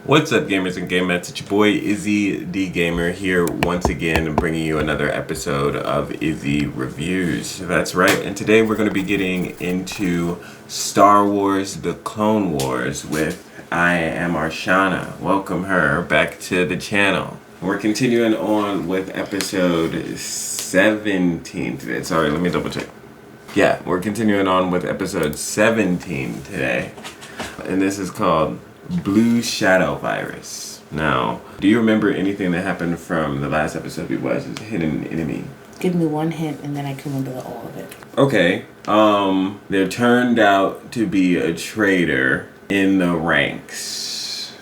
What's up, gamers and gamettes? It's your boy IzzyDGamer here once again, bringing you another episode of IzzyReviews. That's right, and today we're going to be getting into Star Wars: The Clone Wars with I Am Arshana. Welcome her back to the channel. We're continuing on with episode 17 today. Sorry, let me double check. Yeah, we're continuing on with episode 17 today, and this is called Blue Shadow Virus. Now, do you remember anything that happened from the last episode we watched? Hidden Enemy. Give me one hint and then I can remember all of it. Okay. There turned out to be a traitor in the ranks.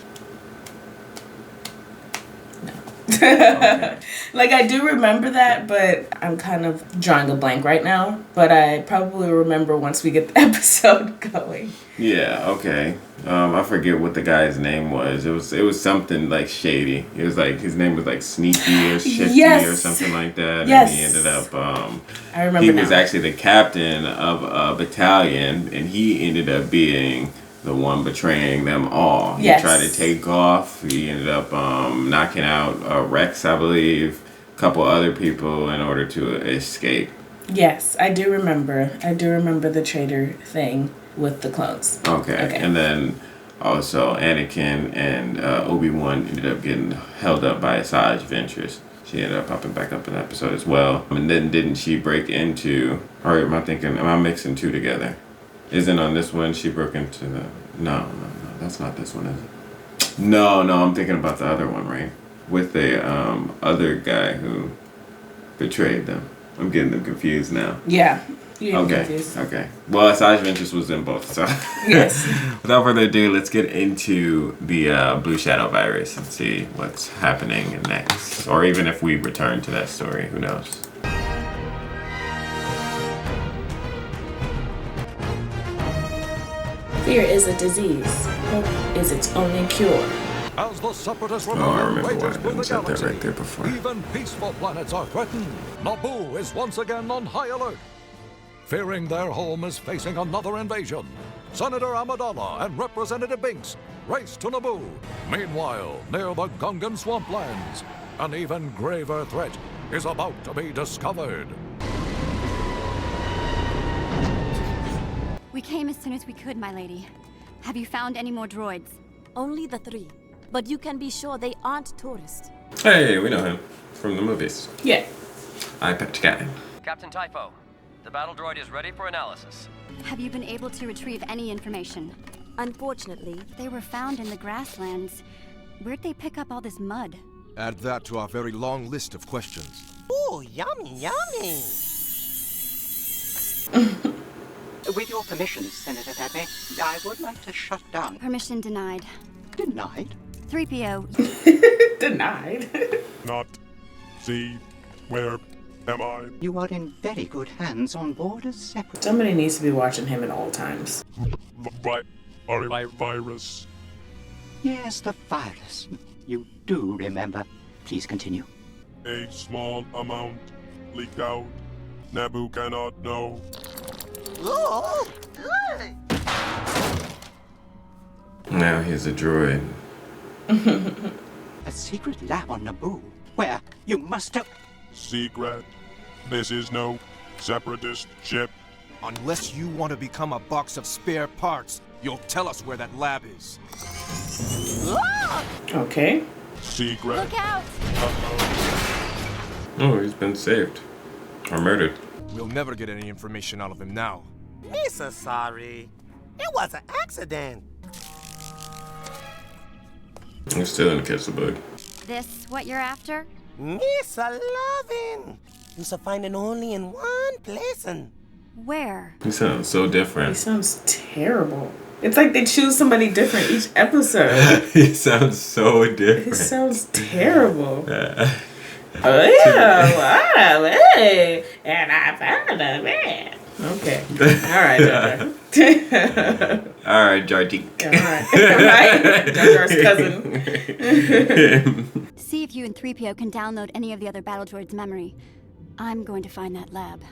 No. Okay. Like, I do remember that, but I'm kind of drawing a blank right now. But I probably remember once we get the episode going. Yeah, okay. I forget what the guy's name was. It was something like shady. It was like his name was like Sneaky or Shifty or something like that. Yes. And he ended up I remember he now. was actually the captain of a battalion, and he ended up being the one betraying them all. Yes. He tried to take off. He ended up knocking out Rex, I believe, a couple other people in order to escape. Yes, I do remember. I do remember the traitor thing with the clones. Okay. And then also Anakin and Obi-Wan ended up getting held up by Asajj Ventress. She ended up popping back up in the episode as well. And then didn't she break into, or am I mixing two together? Isn't on this one she broke into the, no, that's not this one, is it? No, I'm thinking about the other one, right? With the other guy who betrayed them. I'm getting them confused now. Yeah. Confused. Okay. Well, Asajj Ventress was in both, so. Yes. Without further ado, let's get into the Blue Shadow Virus and see what's happening next. Or even if we return to that story, who knows? Fear is a disease. Hope is its only cure. As the Separatist I rebellion remember why I rages through the didn't set that galaxy, right there before. even peaceful planets are threatened. Naboo is once again on high alert. Fearing their home is facing another invasion, Senator Amidala and Representative Binks race to Naboo. Meanwhile, near the Gungan swamplands, an even graver threat is about to be discovered. We came as soon as we could, my lady. Have you found any more droids? Only the 3. But you can be sure they aren't tourists. Hey, we know him from the movies. Yeah. I Patch Guy. Captain Typho, the battle droid is ready for analysis. Have you been able to retrieve any information? Unfortunately, They were found in the grasslands. Where'd they pick up all this mud? Add that to our very long list of questions. Ooh, yummy, yummy. With your permission, Senator Pepe, I would like to shut down. Permission denied. Denied? 3PO. Denied. Not see where am I? You are in very good hands on board as separate. Somebody needs to be watching him at all times. Virus. Yes, the virus. You do remember. Please continue. A small amount leaked out. Naboo cannot know. Now he's a droid. A secret lab on Naboo, where you must have... Secret. This is no separatist ship. Unless you want to become a box of spare parts, you'll tell us where that lab is. Okay. Secret. Look out! Oh, he's been saved. Or murdered. We'll never get any information out of him now. Me so sorry. It was an accident. He's still in the kiss the bug. This what you're after? Me so loving. You so find it only in one place and... Where? He sounds so He different. sounds terrible. It's like they choose somebody different each episode. He sounds so It different. sounds terrible. Yeah. Oh, yeah, well, and I found a man. Okay. All right, Jar Jar. All right, Georgie. All right. Right? Jar Jar's cousin. See if you and 3PO can download any of the other battle droids' memory. I'm going to find that lab.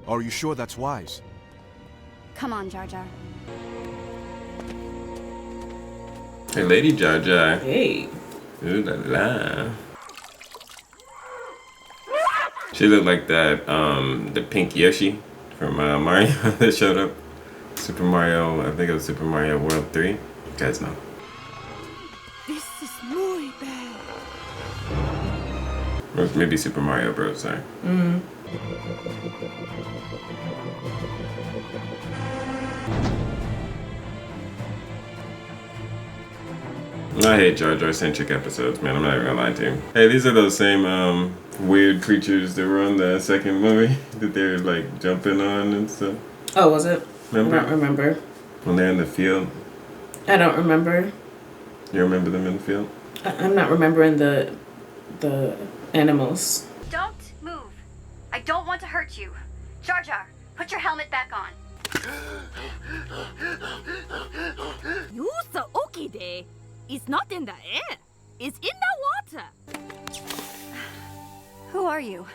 Are you sure that's wise? Come on, Jar Jar. Hey, Lady Jar Jar. Hey. Ooh la la. She looked like that, the pink Yoshi from Mario that showed up. Super Mario, I think it was Super Mario World 3. You guys know. This is muy bad. Or maybe Super Mario Bros. Sorry. I hate Jar Jar centric episodes, man. I'm not even gonna lie to you. Hey, these are those same weird creatures that were on the second movie that they're like jumping on and stuff. Oh, was it? Remember? I don't remember. When they're in the field. I don't remember. You remember them in the field? I'm not remembering the animals. Don't move. I don't want to hurt you. Jar Jar, put your helmet back on. You so okay day. It's not in the air. It's in the water. Who are you?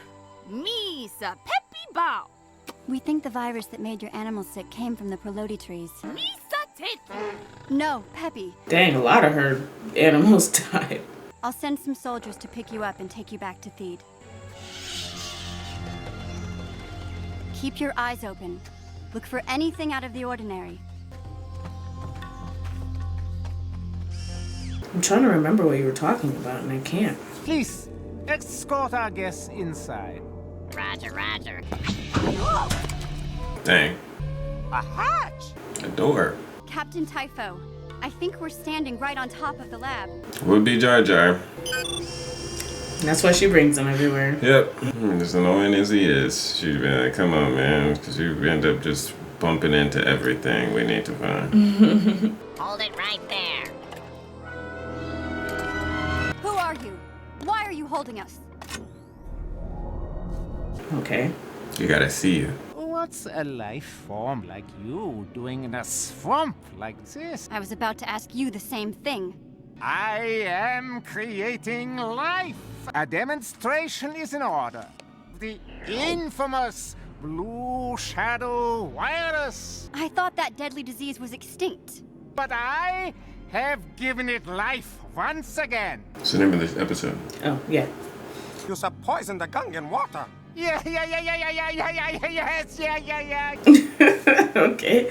Me, Sir Peppy Bow. We think the virus that made your animals sick came from the Proloti trees. Me, Sir Ted. No, Peppy. Dang, a lot of her animals died. I'll send some soldiers to pick you up and take you back to Theed. Keep your eyes open. Look for anything out of the ordinary. I'm trying to remember what you were talking about, and I can't. Please, escort our guests inside. Roger, Roger. Dang. A hatch! A door. Captain Typho, I think we're standing right on top of the lab. Would be Jar Jar. That's why she brings them everywhere. Yep. As annoying as he is, she'd be like, come on, man, because you end up just bumping into everything we need to find. Hold it right there. Who are you? Why are you holding us? Okay. You gotta see you. What's a life form like you doing in a swamp like this? I was about to ask you the same thing. I am creating life. A demonstration is in order. The infamous Blue Shadow virus. I thought that deadly disease was extinct. But I have given it life once again. What's the name of this episode? Oh, yeah. You should poison the Gungan water. Yes, yeah. Okay.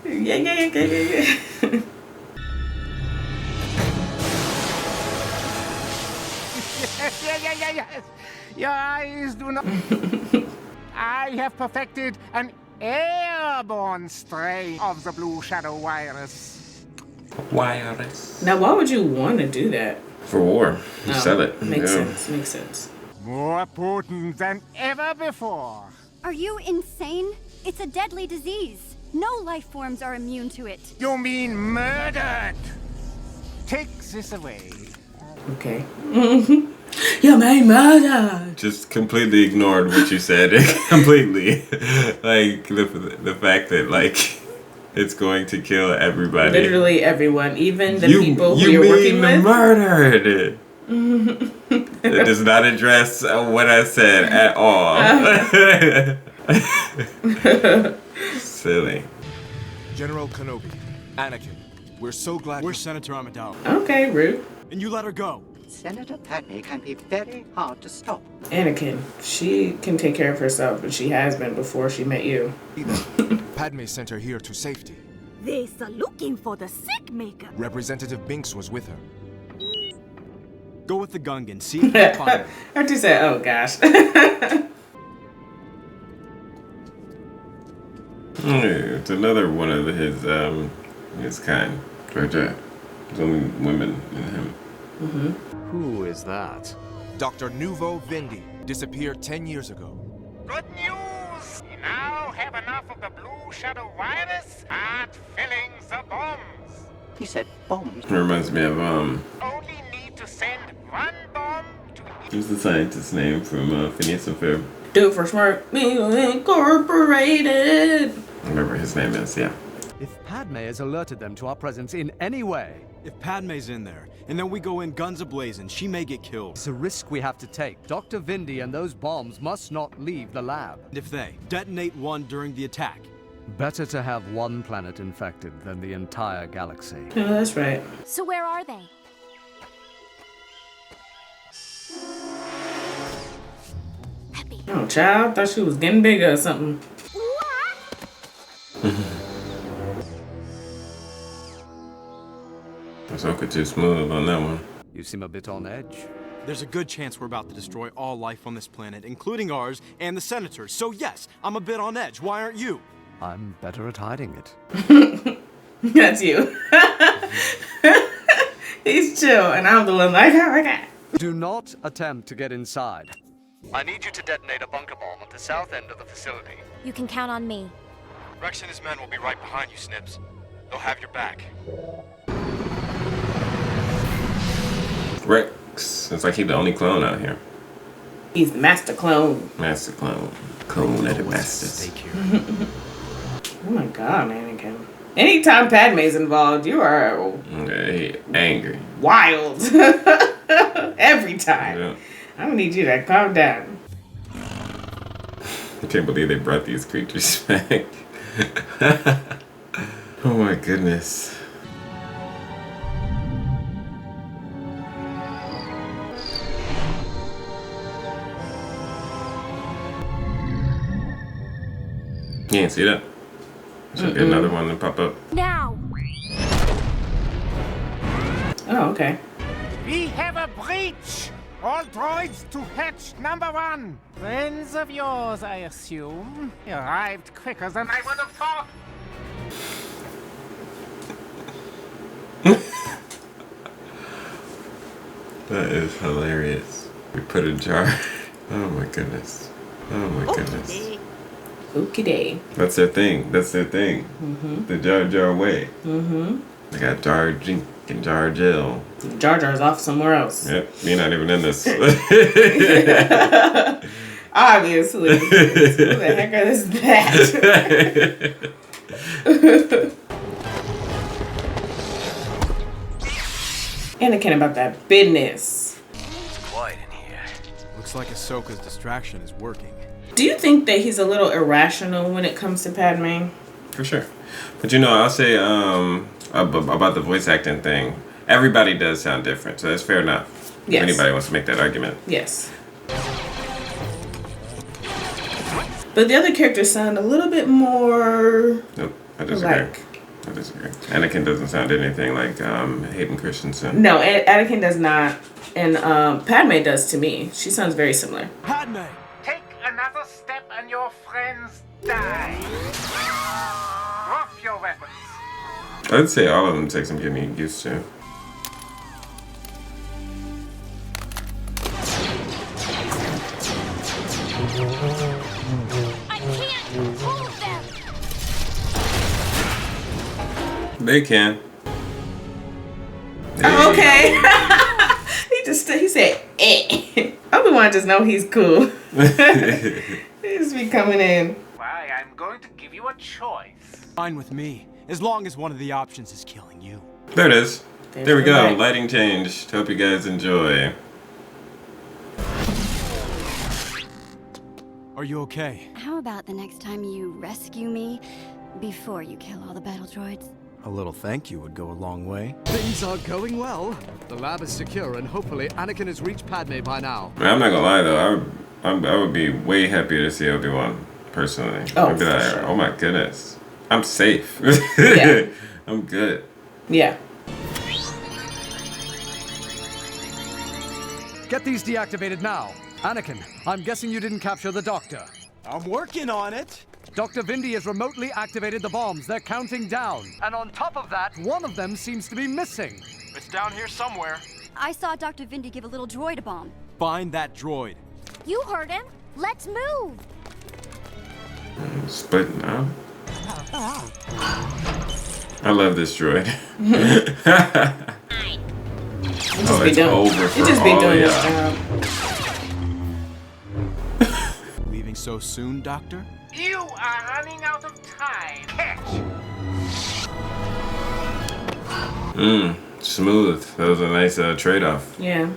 Yeah. Yes. Your eyes do not. I have perfected an airborne strain of the Blue Shadow virus. Wireless. Now, why would you want to do that? For war. You Oh, sell it. Makes Yeah. sense. Makes sense. More potent than ever before. Are you insane? It's a deadly disease. No life forms are immune to it. You mean murdered? Take this away. Okay. You made murder. Just completely ignored what you said. Completely. Like, the fact that, like, it's going to kill everybody. Literally everyone, even the people who you're working with. Murdered. It does not address what I said at all. Silly. General Kenobi, Anakin, we're so glad. We're Senator Amidala. Okay, rude. And you let her go. Senator Padme can be very hard to stop. Anakin, she can take care of herself, and she has been before she met you. Padme sent her here to safety. They're looking for the sick maker. Representative Binks was with her. Go with the Gungan. See if you can find her. I just said, oh gosh. It's another one of his kind. Right there. There's only women in him. Who is that? Dr. Nuvo Vindi disappeared 10 years ago. Good news! We now have enough of the Blue Shadow virus. Start filling the bombs. He said bombs. It reminds me of Only need to send one bomb to who's the scientist's name from Phineas and Ferb? Do for Smart Meal Incorporated. I remember his name is, yeah. If Padme has alerted them to our presence in any way... If Padme's in there, and then we go in guns a-blazing, she may get killed. It's a risk we have to take. Dr. Vindi and those bombs must not leave the lab. And if they detonate one during the attack, Better to have one planet infected than the entire galaxy. Oh, that's right. So where are they? Oh, child, thought she was getting bigger or something. Ahsoka too smooth on that one. You seem a bit on edge. There's a good chance we're about to destroy all life on this planet, including ours and the Senators. So yes, I'm a bit on edge. Why aren't you? I'm better at hiding it. That's you. He's chill, and I'm the one like, oh my god. Do not attempt to get inside. I need you to detonate a bunker bomb at the south end of the facility. You can count on me. Rex and his men will be right behind you, Snips. They'll have your back. Rex. It's like he's the only clone out here. He's the master clone. Master clone. Clone of the masters. Oh my god, Anakin. Anytime Padme's involved, you are angry. Wild. Every time. Yeah. I'm gonna need you to calm down. I can't believe they brought these creatures back. Oh my goodness. You didn't see that? Should be another one to pop up. Now! Oh, okay. We have a breach! All droids to hatch number 1. Friends of yours, I assume. Arrived quicker than I would have thought. That is hilarious. We put a jar. Oh my goodness. Oh my goodness. Okie day. That's their thing. That's their thing. Mm-hmm. The Jar Jar way. Mm-hmm. They got Jar Jink and Jar Jill. Jar Jar's off somewhere else. Yep, you're not even in this. Obviously. Who the heck is that? Anakin about that business. It's quiet in here. Looks like Ahsoka's distraction is working. Do you think that he's a little irrational when it comes to Padme? For sure. But you know, I'll say about the voice acting thing, everybody does sound different, so that's fair enough. Yes. If anybody wants to make that argument. Yes. But the other characters sound a little bit more... Nope, I disagree. I disagree. Anakin doesn't sound anything like Hayden Christensen. No, Anakin does not. And Padme does to me. She sounds very similar. Padme! Take another step and your friends die. Drop your weapons. I'd say all of them take some getting used to. I can't hold them! They can. Oh, okay. he said, eh. Obi-Wan just know he's cool. He just be coming in. Why, I'm going to give you a choice. Fine with me, as long as one of the options is killing you. There it is. There's there we the go. light. Lighting changed. Hope you guys enjoy. Are you okay? How about the next time you rescue me before you kill all the battle droids? A little thank you would go a long way. Things are going well. The lab is secure, and hopefully Anakin has reached Padme by now. Man, I'm not gonna lie though. I would be way happier to see Obi-Wan personally. Oh, I'd be for like, sure. oh my goodness, I'm safe. Yeah. I'm good. Yeah. Get these deactivated now. Anakin, I'm guessing you didn't capture the Doctor. I'm working on it. Dr. Vindy has remotely activated the bombs. They're counting down. And on top of that, one of them seems to be missing. It's down here somewhere. I saw Dr. Vindy give a little droid a bomb. Find that droid. You heard him. Let's move. Splitting out. I love this droid. Oh, it's over for It just be all doing of this y'all. job. Leaving so soon, Doctor? You are running out of time. Catch! Smooth. That was a nice trade-off. Yeah.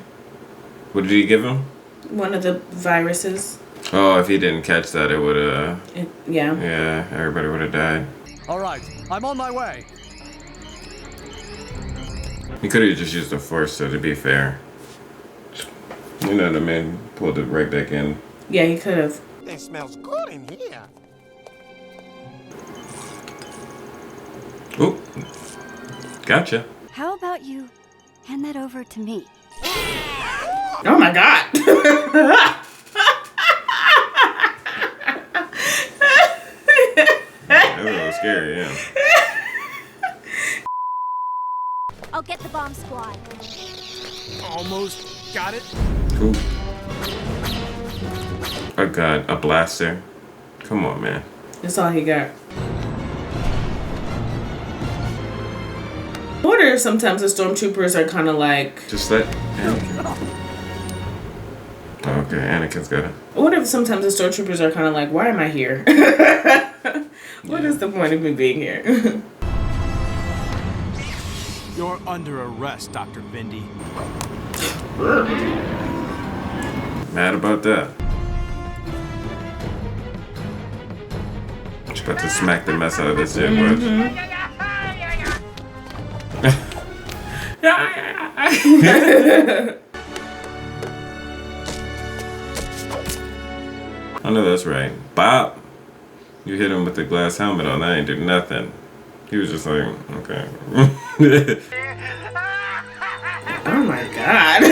What did he give him? One of the viruses. Oh, if he didn't catch that, it would have. Yeah. Yeah, everybody would have died. All right, I'm on my way. He could have just used the force, so to be fair. You know what I mean? Pulled it right back in. Yeah, he could have. It smells good in here. Oop. Gotcha. How about you hand that over to me? Oh my god. That was a little scary, yeah. I'll get the bomb squad. Almost got it. Cool. Oh god, a blaster. Come on, man. That's all he got. I wonder if sometimes the stormtroopers are kind of like... Just let Anakin. Oh, okay, Anakin's got it. I wonder if sometimes the stormtroopers are kind of like, why am I here? What is the point of me being here? You're under arrest, Dr. Vindy. Mad about that. She's about to smack the mess out of this shit, bro. I know that's right. Bop! You hit him with the glass helmet on, that ain't do nothing. He was just like, okay. Oh my god.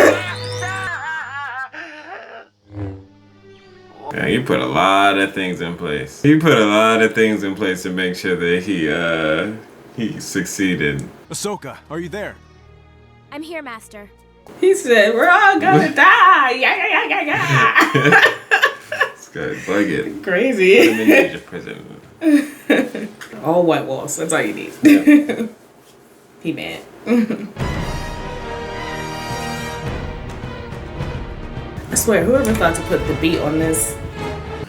Yeah, he put a lot of things in place. He put a lot of things in place to make sure that he succeeded. Ahsoka, are you there? I'm here, Master. He said, we're all gonna die. Yeah. This guy's bugging. Crazy. I'm in major prison. All white walls. That's all you need. Yeah. He mad. I swear, whoever thought to put the beat on this.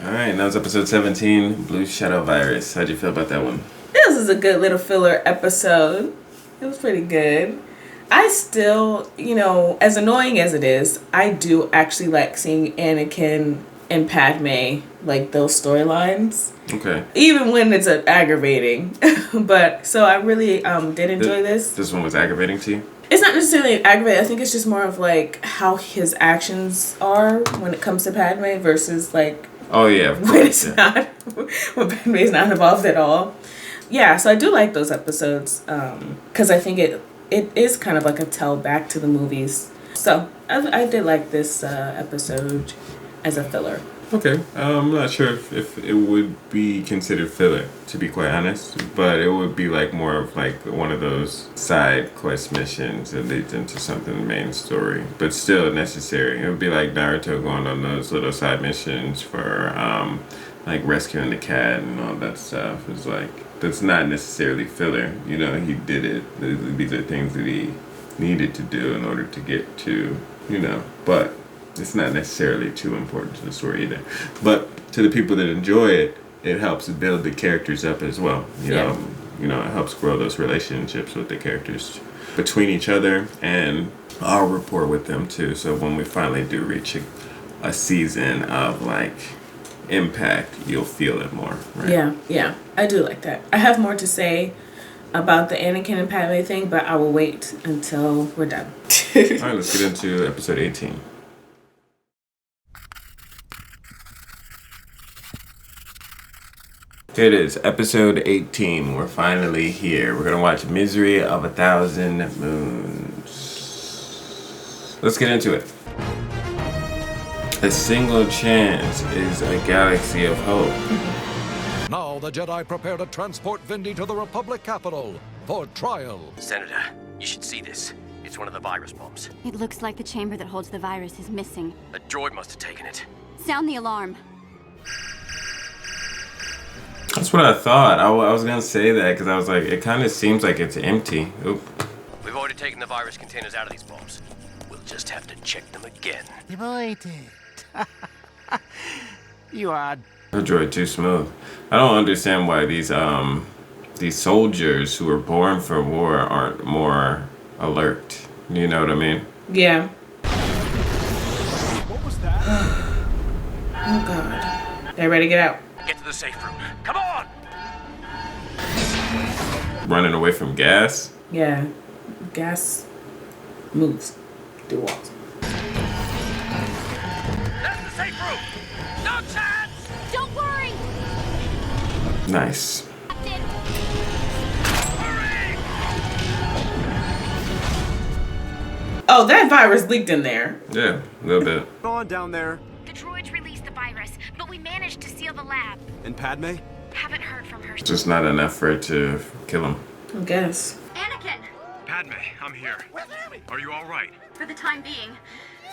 Alright, now it's episode 17, Blue Shadow Virus. How'd you feel about that one? This is a good little filler episode. It was pretty good. I still, you know, as annoying as it is, I do actually like seeing Anakin and Padme, like those storylines. Okay. Even when it's aggravating. But, so I really did enjoy this. This one was aggravating to you? It's not necessarily aggravating. I think it's just more of like how his actions are when it comes to Padme versus like oh yeah, of course, when it's not, when Padme's not involved at all. Yeah, so I do like those episodes because I think it is kind of like a tell back to the movies. So I did like this episode as a filler. Okay, I'm not sure if it would be considered filler, to be quite honest, but it would be like more of like one of those side quest missions that leads into something in the main story, but still necessary. It would be like Naruto going on those little side missions for like rescuing the cat and all that stuff. It's like, that's not necessarily filler, you know, he did it. These are things that he needed to do in order to get to, you know, but it's not necessarily too important to the story either. But to the people that enjoy it, it helps build the characters up as well. You know, it helps grow those relationships with the characters between each other and our rapport with them too. So when we finally do reach a season of like impact, you'll feel it more, right? Yeah, I do like that. I have more to say about the Anakin and Padme thing, but I will wait until we're done. All right, let's get into episode 18. Here it is, episode 18. We're finally here. We're gonna watch Misery of 1,000 Moons. Let's get into it. A single chance is a galaxy of hope. Now the Jedi prepare to transport Vindy to the Republic capital for trial. Senator, you should see this. It's one of the virus bombs. It looks like the chamber that holds the virus is missing. A droid must have taken it. Sound the alarm. That's what I thought. I was gonna say that because I was like, it kind of seems like it's empty. Oop. We've already taken the virus containers out of these bombs. We'll just have to check them again. You are... The droid too smooth. I don't understand why these soldiers who were born for war aren't more alert. You know what I mean? Yeah. What was that? Oh God. Everybody get out. Get to the safe room. Come on! Running away from gas? Yeah. Gas moves through walls. That's the safe room! No chance! Don't worry! Nice. Oh, that virus leaked in there. Yeah, a little bit. On down there. The droids released the virus, but we managed to seal the lab. And Padme? Haven't heard from her. Just not enough for it to kill him. I guess. Anakin! Padme, I'm here. Are you all right? For the time being,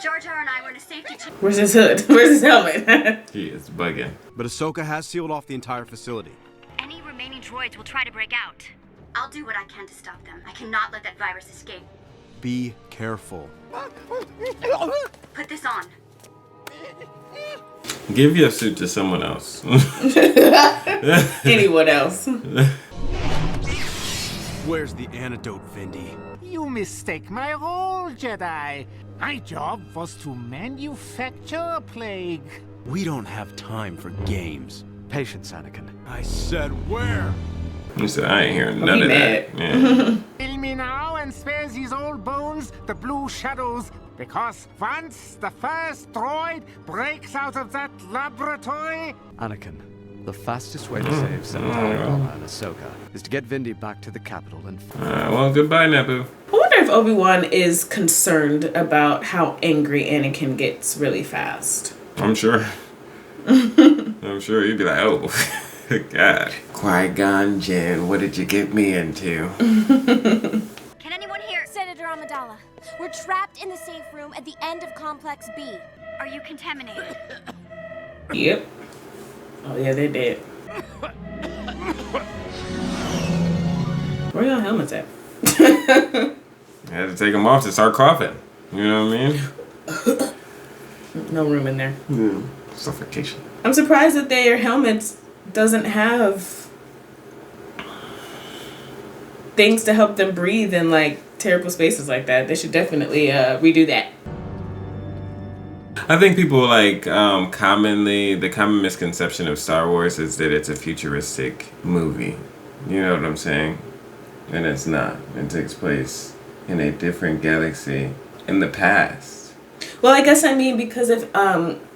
Jar Jar and I were in a safety... Where's his hood? Where's his helmet? He is bugging. But Ahsoka has sealed off the entire facility. Any remaining droids will try to break out. I'll do what I can to stop them. I cannot let that virus escape. Be careful. Put this on. Give your suit to someone else. Anyone else. Where's the antidote, Vindy? You mistake my role, Jedi. My job was to manufacture a plague. We don't have time for games. Patience, Anakin. I said where? He said, I ain't hearing none of that. Yeah. Kill me now and spare these old bones, the blue shadows, because once the first droid breaks out of that laboratory... Anakin, the fastest way to save Senator Amidala and Ahsoka is to get Vindy back to the capital and... well, goodbye, Naboo. I wonder if Obi-Wan is concerned about how angry Anakin gets really fast. I'm sure. I'm sure he'd be like, oh, God. Qui-Gon Jinn, what did you get me into? Can anyone hear? Senator Amidala, we're trapped in the safe room at the end of Complex B. Are you contaminated? Yep. Oh, yeah, they did. Where y'all helmets at? I had to take them off to start coughing. You know what I mean? No room in there. Suffocation. I'm surprised that their helmets doesn't have things to help them breathe in like terrible spaces like that. They should definitely redo that. I think people like the common misconception of Star Wars is that it's a futuristic movie. You know what I'm saying? And it's not. It takes place in a different galaxy in the past. Well, I guess I mean because if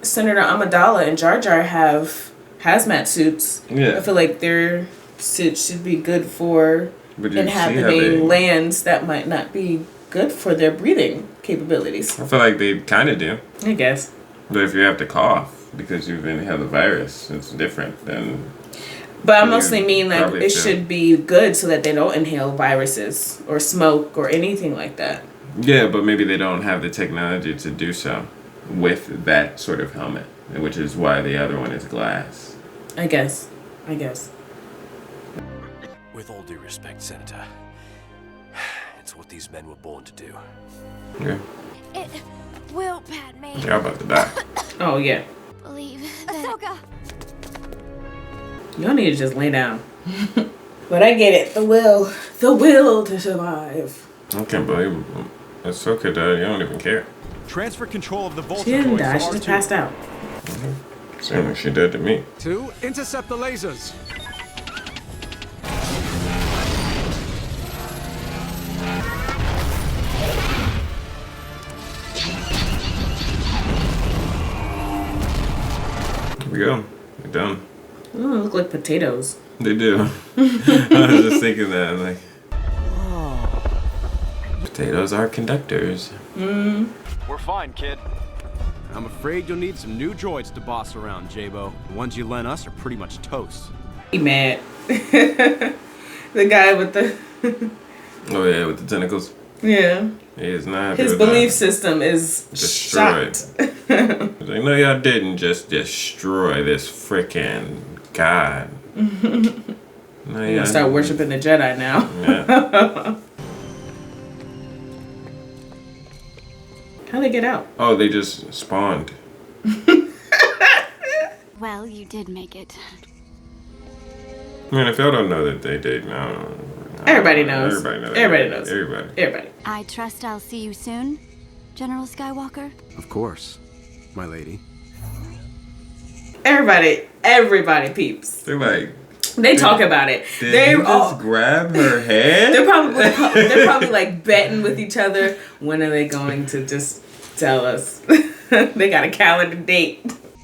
Senator Amidala and Jar Jar have hazmat suits, yeah. I feel like their suits should be good for inhabiting lands that might not be good for their breathing capabilities. I feel like they kind of do. I guess. But if you have to cough because you've inhaled the virus, it's different than... But I mostly mean like it should be good so that they don't inhale viruses or smoke or anything like that. Yeah, but maybe they don't have the technology to do so with that sort of helmet, which is why the other one is glass. I guess. With all due respect, Senator, it's what these men were born to do. Yeah. It will, Padme. You're about to die. Oh, yeah. Believe Ahsoka. Y'all need to just lay down. But I get it. The will to survive. I can't believe Ahsoka died. You don't even care. Transfer control of the Volta. She didn't die. She just passed out. Same like she did to me. To intercept the lasers. Here we go. We're done. They look like potatoes. They do. I was just thinking that. Like, potatoes are conductors. We're fine, kid. I'm afraid you'll need some new droids to boss around, Jabo. The ones you lent us are pretty much toast. He mad. The guy with the... Oh yeah, with the tentacles. Yeah. He is not happy His with belief that. system is Destroyed. shot. He's like, no, y'all didn't just destroy this freaking god. No, You're gonna start worshiping the Jedi now. Yeah. How'd they get out? Oh, they just spawned. Well, you did make it. I mean, if y'all don't know that they did, no. Everybody knows. Everybody knows. Everybody knows. Everybody. I trust I'll see you soon, General Skywalker. Of course, my lady. Everybody peeps. They're like, they talk about it. They just grab her head. They're probably like betting with each other. When are they going to just tell us? They got a calendar date.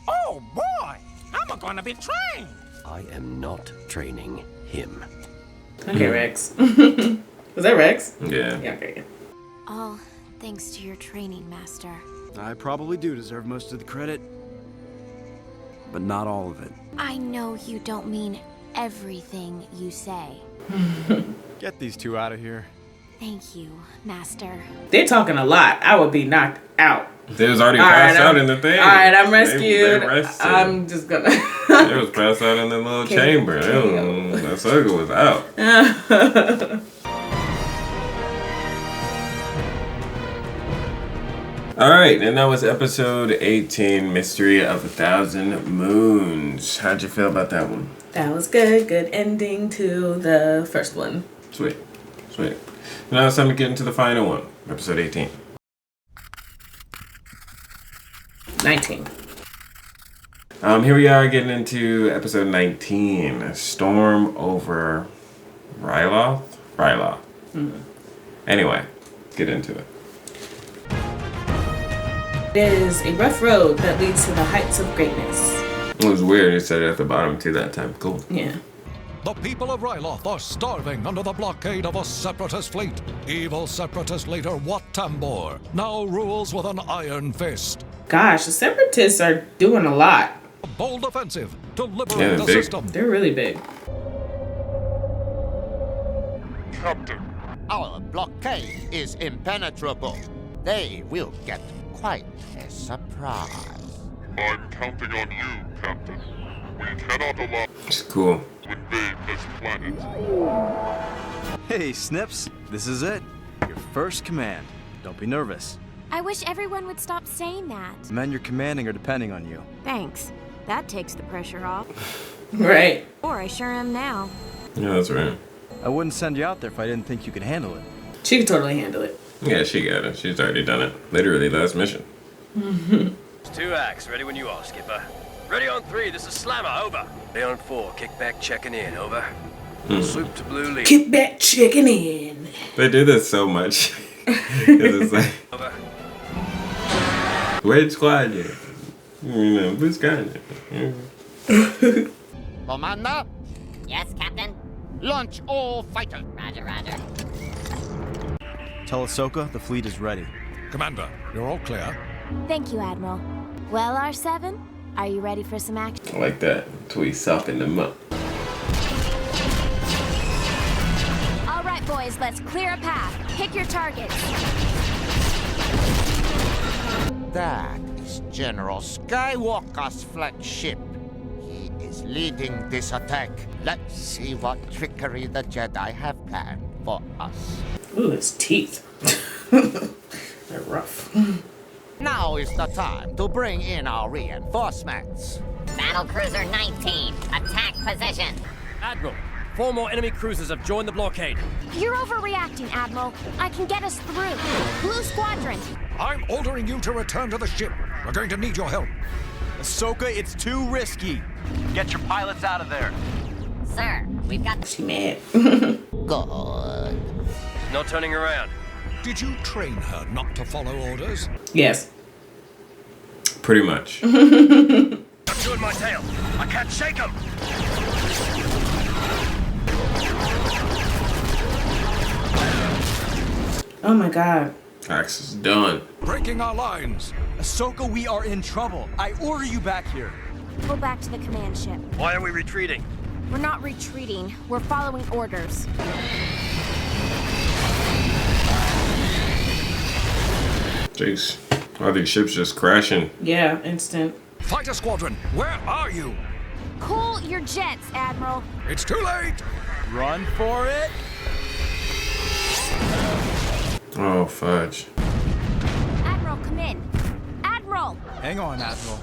Oh boy, I'm gonna be trained. I am not training him. Okay, Rex. Was that Rex? Yeah. Yeah. Okay. All thanks to your training, Master. I probably do deserve most of the credit, but not all of it. I know you don't mean everything you say. Get these two out of here. Thank you, Master. They're talking a lot. I would be knocked out. They was already passed out in the thing. All right, I'm rescued. They rested. I'm just gonna. They was passed out in the little chamber. That circle was out. All right, and that was episode 18, Mystery of 1,000 Moons. How'd you feel about that one? That was good. Good ending to the first one. Sweet. Now it's time to get into the final one, episode 18. 19. Here we are getting into episode 19, Storm Over Ryloth? Ryloth. Anyway, let's get into it. It is a rough road that leads to the heights of greatness. It was weird. It said it at the bottom too that time. Cool. Yeah. The people of Ryloth are starving under the blockade of a separatist fleet. Evil separatist leader Wat Tambor now rules with an iron fist. Gosh, the separatists are doing a lot. A bold offensive to liberate the system. They're really big. Captain. Our blockade is impenetrable. They will get quite a surprise. I'm counting on you, Captain. We cannot allow It's cool. to invade this planet. Hey, Snips. This is it. Your first command. Don't be nervous. I wish everyone would stop saying that. The men you're commanding are depending on you. Thanks. That takes the pressure off. Right. Or I sure am now. Yeah, that's right. I wouldn't send you out there if I didn't think you could handle it. She could totally handle it. Yeah, she got it. She's already done it. Literally last mission. It's 2 acts. Ready when you are, Skipper. Ready on 3. This is Slammer. Over. Ready on 4. Kickback checking in. Over. Swoop to blue lead. Kickback checking in. They do this so much. It's like, Over. wait, squad, yeah. You know, blue sky. Commander, Yes, Captain? launch all fighters. Roger, roger. Tell Ahsoka the fleet is ready. Commander, you're all clear. Thank you, Admiral. Well, R7, are you ready for some action? I like that. Tweet sopping them up. All right, boys, let's clear a path. Pick your targets. That is General Skywalker's flagship. He is leading this attack. Let's see what trickery the Jedi have planned for us. Ooh, his teeth. They're rough. Now is the time to bring in our reinforcements. Battlecruiser 19, attack position. Admiral, 4 more enemy cruisers have joined the blockade. You're overreacting, Admiral. I can get us through. Blue Squadron. I'm ordering you to return to the ship. We're going to need your help. Ahsoka, it's too risky. Get your pilots out of there. Sir, we've got... She mad. Good. No turning around. Did you train her not to follow orders? Yes. Pretty much. I'm chewing my tail. I can't shake them. Oh my god. Axe is done. Breaking our lines. Ahsoka, we are in trouble. I order you back here. Go back to the command ship. Why are we retreating? We're not retreating. We're following orders. Jeez. All these ships just crashing. Yeah, instant. Fighter squadron, where are you? Cool your jets, Admiral. It's too late. Run for it. Oh, fudge. Admiral, come in. Admiral! Hang on, Admiral.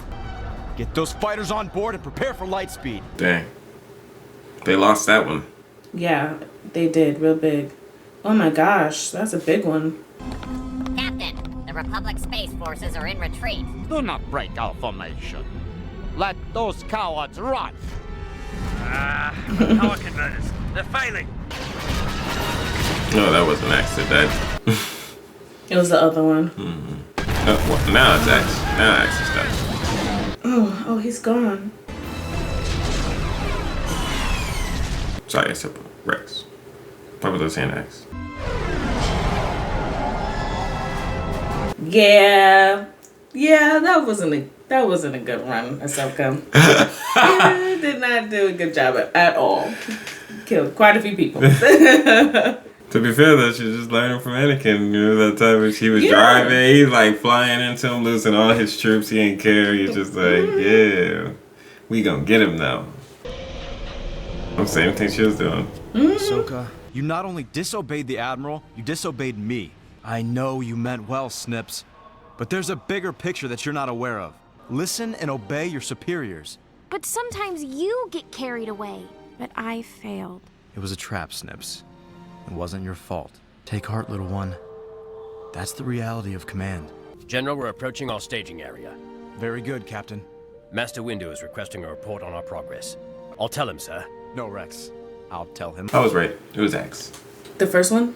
Get those fighters on board and prepare for light speed. Dang. They lost that one. Yeah, they did. Real big. Oh my gosh, that's a big one. Captain, the Republic Space Forces are in retreat. Do not break our formation. Let those cowards run. Power converters. They're failing. No, that was an accident. It was the other one. Oh, well, now it's X. Now X is done. Oh, he's gone. Sorry, I said Rex. Why was I saying X? Yeah, that wasn't a good run, Ahsoka. Yeah, did not do a good job at all. Killed quite a few people. To be fair though, she's just learning from Anakin. You know, that time when she was driving, he's like flying into him, losing all his troops. He ain't care. He's just like, yeah, we gonna get him now. I'm same thing she was doing. Ahsoka, you not only disobeyed the Admiral, you disobeyed me. I know you meant well, Snips, but there's a bigger picture that you're not aware of. Listen and obey your superiors. But sometimes you get carried away. But I failed. It was a trap, Snips. It wasn't your fault. Take heart, little one. That's the reality of command. General, we're approaching our staging area. Very good, Captain. Master Windu is requesting a report on our progress. I'll tell him, sir. No, Rex. I'll tell him. I was right. It was X. The first one?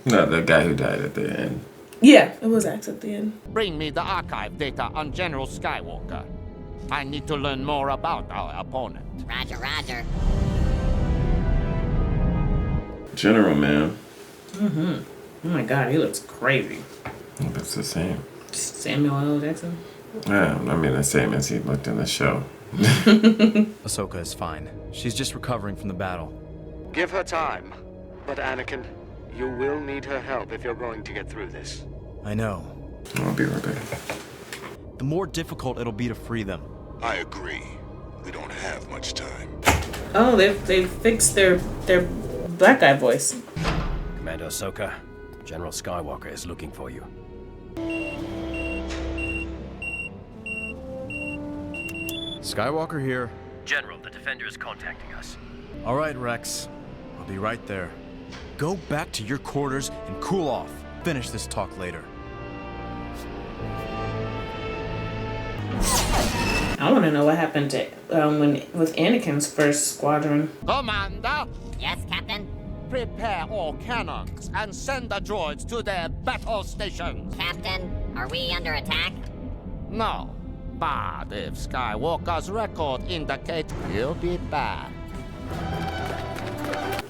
No, the guy who died at the end. Yeah, it was X at the end. Bring me the archive data on General Skywalker. I need to learn more about our opponent. Roger, roger. General, man. Oh my God, he looks crazy. That's the same. Samuel L. Jackson. Yeah, I mean the same as he looked in the show. Ahsoka is fine. She's just recovering from the battle. Give her time. But Anakin, you will need her help if you're going to get through this. I know. I'll be right back. The more difficult it'll be to free them. I agree. We don't have much time. Oh, they fixed their black guy voice. Commander Ahsoka, General Skywalker is looking for you. Skywalker here. General, the Defender is contacting us. All right, Rex. I'll be right there. Go back to your quarters and cool off. Finish this talk later. I want to know what happened to with Anakin's first squadron. Commander, Yes, Captain? prepare all cannons and send the droids to their battle stations. Captain, are we under attack? No, but if Skywalker's record indicates he'll be back.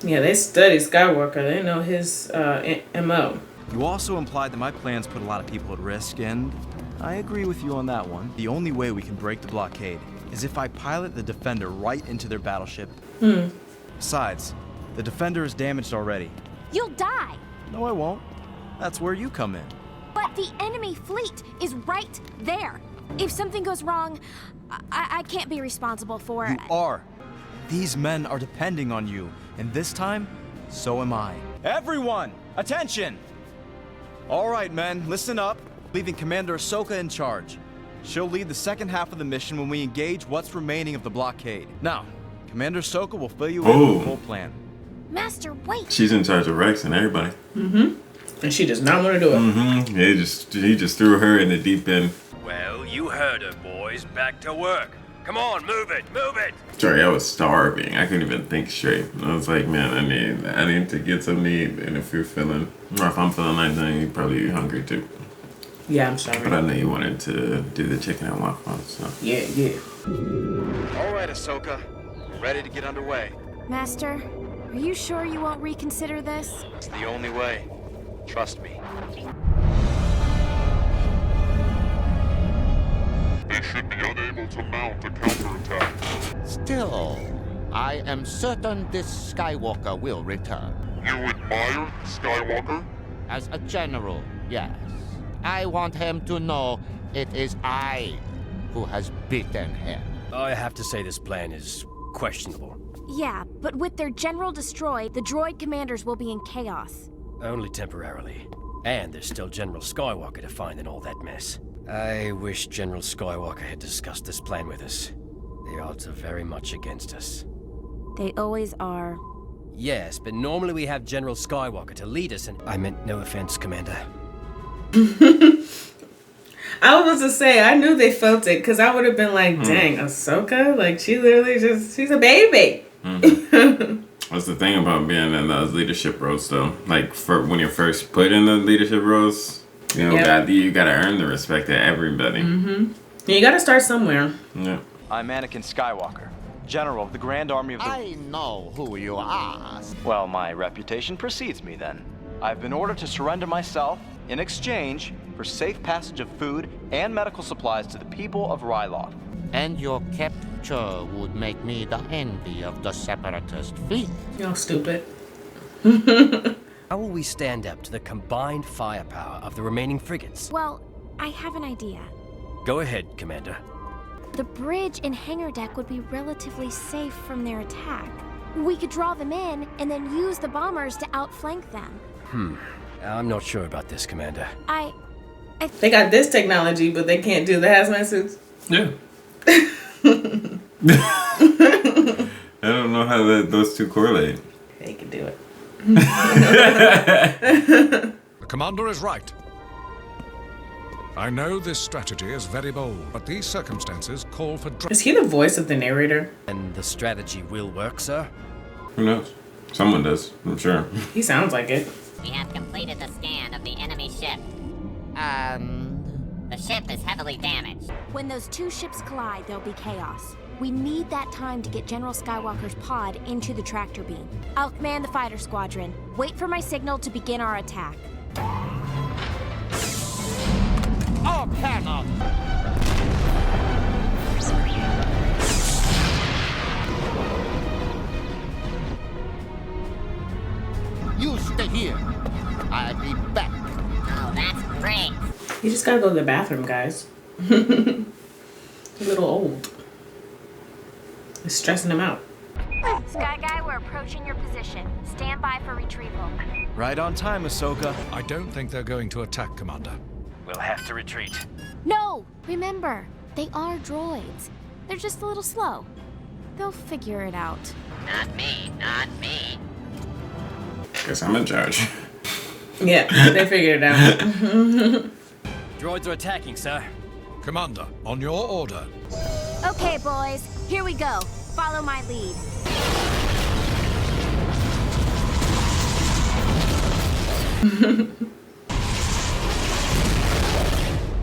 Yeah, they study Skywalker. They know his MO. You also implied that my plans put a lot of people at risk, and I agree with you on that one. The only way we can break the blockade is if I pilot the Defender right into their battleship. Besides, the Defender is damaged already. You'll die. No, I won't. That's where you come in. But the enemy fleet is right there. If something goes wrong, I can't be responsible for it. You are. These men are depending on you, and this time, so am I. Everyone, attention! All right, men, listen up. Leaving Commander Ahsoka in charge. She'll lead the second half of the mission when we engage what's remaining of the blockade. Now, Commander Ahsoka will fill you in with the full plan. Master, wait! She's in charge of Rex and everybody. And she does not want to do it. He just threw her in the deep end. Well, you heard her, boys. Back to work. Come on, move it, move it! Sorry, I was starving. I couldn't even think straight. I was like, man, I need to get some meat. And if you're feeling, or if I'm feeling like that, you're probably hungry too. Yeah, I'm sorry. But I know you wanted to do the chicken and waffles, so. Yeah. All right, Ahsoka. Ready to get underway. Master, are you sure you won't reconsider this? It's the only way. Trust me. They should be unable to mount a counterattack. Still, I am certain this Skywalker will return. You admire Skywalker? As a general, yes. I want him to know it is I who has beaten him. I have to say this plan is questionable. Yeah, but with their general destroyed, the droid commanders will be in chaos. Only temporarily. And there's still General Skywalker to find in all that mess. I wish General Skywalker had discussed this plan with us. The odds are very much against us. They always are. Yes, but normally we have General Skywalker to lead us and... I meant no offense, Commander. I was to say, I knew they felt it because I would have been like, dang, Ahsoka? Like, she literally she's a baby. That's the thing about being in those leadership roles, though. Like, when you're first put in the leadership roles, you know, you gotta earn the respect of everybody. You gotta start somewhere. Yeah. I'm Anakin Skywalker, General of the Grand Army of the... I know who you are. Well, my reputation precedes me, then. I've been ordered to surrender myself in exchange for safe passage of food and medical supplies to the people of Ryloth. And your capture would make me the envy of the Separatist fleet. You're stupid. How will we stand up to the combined firepower of the remaining frigates? Well, I have an idea. Go ahead, Commander. The bridge and hangar deck would be relatively safe from their attack. We could draw them in and then use the bombers to outflank them. I'm not sure about this, Commander. They got this technology, but they can't do the hazmat suits. Yeah. I don't know how those two correlate. They can do it. The commander is right. I know this strategy is very bold, but these circumstances call for... Is he the voice of the narrator? And the strategy will work, sir? Who knows? Someone does, I'm sure. He sounds like it. We have completed the scan of the enemy ship. And... The ship is heavily damaged. When those two ships collide, there'll be chaos. We need that time to get General Skywalker's pod into the tractor beam. I'll command the fighter squadron. Wait for my signal to begin our attack. Oh, cannon! You stay here. I'll be back. Oh, that's great. You just gotta go to the bathroom, guys. A little old. It's stressing him out. Sky Guy, we're approaching your position. Stand by for retrieval. Right on time, Ahsoka. I don't think they're going to attack, Commander. We'll have to retreat. No! Remember, they are droids. They're just a little slow. They'll figure it out. Not me, not me. Guess I'm in charge. Yeah, they figured it out. Droids are attacking, sir. Commander, on your order. Okay, boys, here we go. Follow my lead.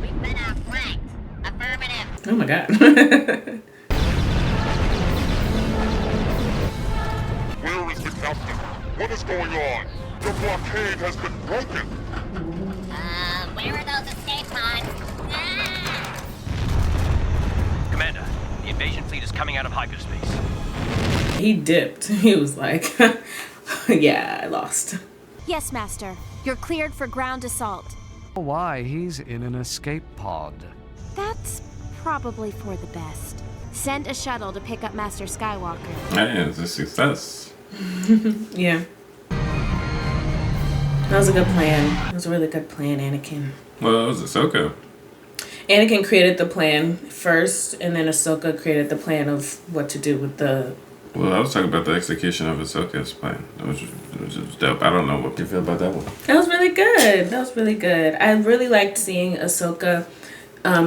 We've been outflanked. Affirmative. Oh my god. Where is the captain? What is going on? The blockade has been broken. Where are those escape pods? Ah! Commander, the invasion fleet is coming out of hyperspace. He dipped. He was like, yeah, I lost. Yes, Master. You're cleared for ground assault. Why, he's in an escape pod. That's probably for the best. Send a shuttle to pick up Master Skywalker. Hey, it's a success. Yeah. That was a good plan. That was a really good plan, Anakin. Well, it was Ahsoka. Anakin created the plan first, and then Ahsoka created the plan of what to do with the... Well, I was talking about the execution of Ahsoka's plan. It was just dope. I don't know what you feel about that one. That was really good. That was really good. I really liked seeing Ahsoka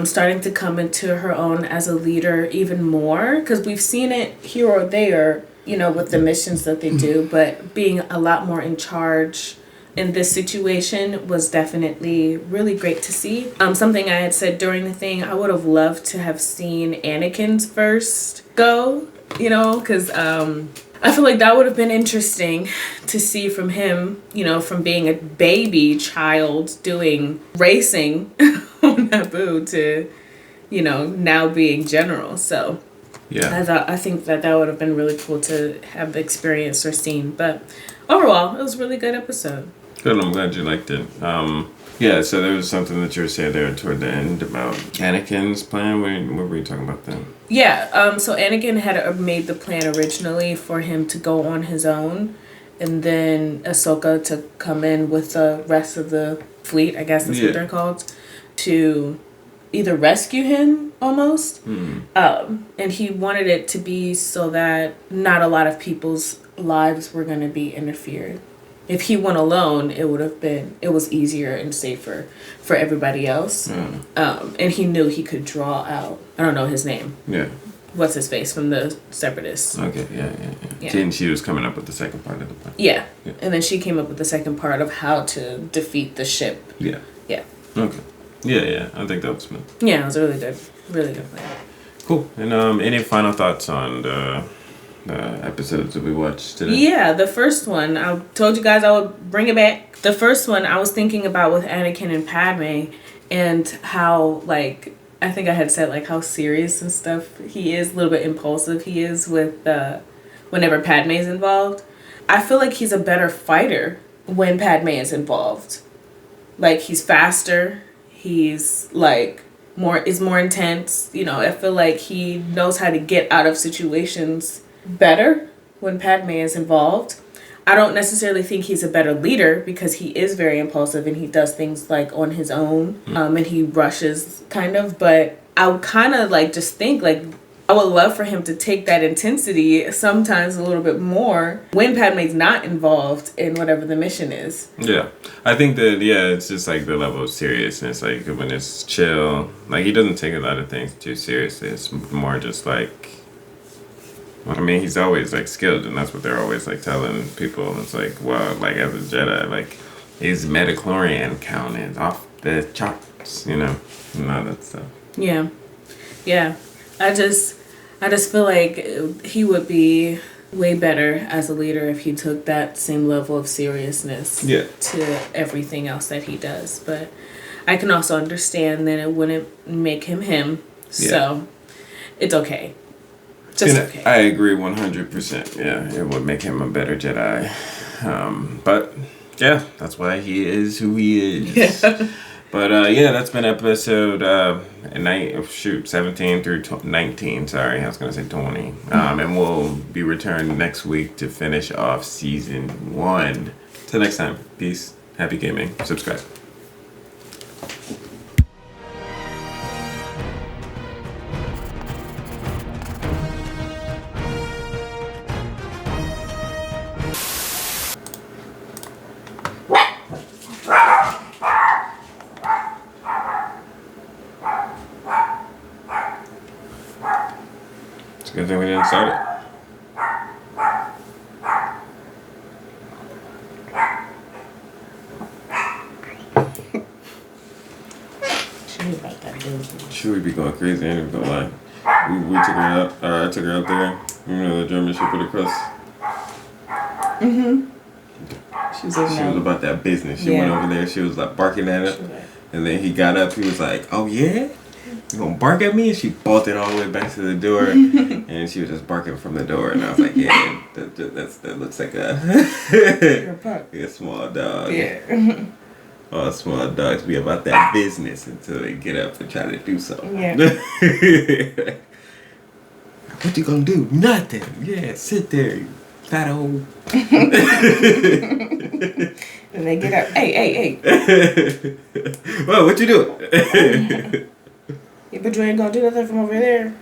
starting to come into her own as a leader even more, because we've seen it here or there, you know, with the missions that they do, but being a lot more in charge in this situation was definitely really great to see. Something I had said during the thing, I would have loved to have seen Anakin's first go, you know, because I feel like that would have been interesting to see from him, you know, from being a baby child doing racing on Naboo to, you know, now being general. So yeah, I think that would have been really cool to have experienced or seen. But overall, it was a really good episode. Good, I'm glad you liked it. Yeah, so there was something that you were saying there toward the end about Anakin's plan. What were you talking about then? Yeah, so Anakin had made the plan originally for him to go on his own, and then Ahsoka to come in with the rest of the fleet, I guess that's what they're called, to either rescue him almost. And he wanted it to be so that not a lot of people's lives were going to be interfered if he went alone, it was easier and safer for everybody else. And he knew he could draw out, I don't know his name. Yeah. What's his face from the Separatists. Okay, yeah. And she was coming up with the second part of the plan. Yeah. And then she came up with the second part of how to defeat the ship. Yeah. Yeah. Okay. Yeah. I think that was smooth. Yeah, it was a really good plan. Cool. And any final thoughts on the episodes that we watched today? Yeah, the first one, I told you guys I would bring it back. The first one I was thinking about with Anakin and Padme, and how, like, I think I had said, like, how serious and stuff he is, a little bit impulsive he is with whenever Padme is involved. I feel like he's a better fighter when Padme is involved. Like, he's faster, he's, like, more intense. You know, I feel like he knows how to get out of situations better when Padme is involved. I don't necessarily think he's a better leader because he is very impulsive and he does things like on his own, and he rushes kind of, but I would kind of like just think like I would love for him to take that intensity sometimes a little bit more when Padme's not involved in whatever the mission is. Yeah. I think that, it's just like the level of seriousness, like when it's chill, like he doesn't take a lot of things too seriously. It's more just like, I mean, he's always like skilled, and that's what they're always like telling people. It's like, well, like as a Jedi, like his metachlorian count is off the charts, you know, and all that stuff. Yeah. I just feel like he would be way better as a leader if he took that same level of seriousness to everything else that he does. But I can also understand that it wouldn't make him him, so it's okay. Okay. I agree 100%. Yeah, it would make him a better Jedi. But yeah, that's why he is who he is. But that's been episode 17 through 19. Sorry, I was gonna say 20. And we'll be returned next week to finish off season 1. Till next time, peace, happy gaming, subscribe. It's a good thing we didn't start it. She would be going crazy, I ain't even gonna lie. We took her out, I took her out there. You know the German Shepherd across. She was about that business. She went over there, she was like barking at it. And then he got up, he was like, oh yeah? You gonna bark at me? And she bolted all the way back to the door. And she was just barking from the door. And I was like, yeah, that looks like a small dog. Yeah. All small dogs be about that business until they get up and try to do something. Yeah. What you gonna do? Nothing. Yeah, sit there, you fat old. And they get up. Hey. Well, what you doing? Yeah, but you ain't gonna do nothing from over there.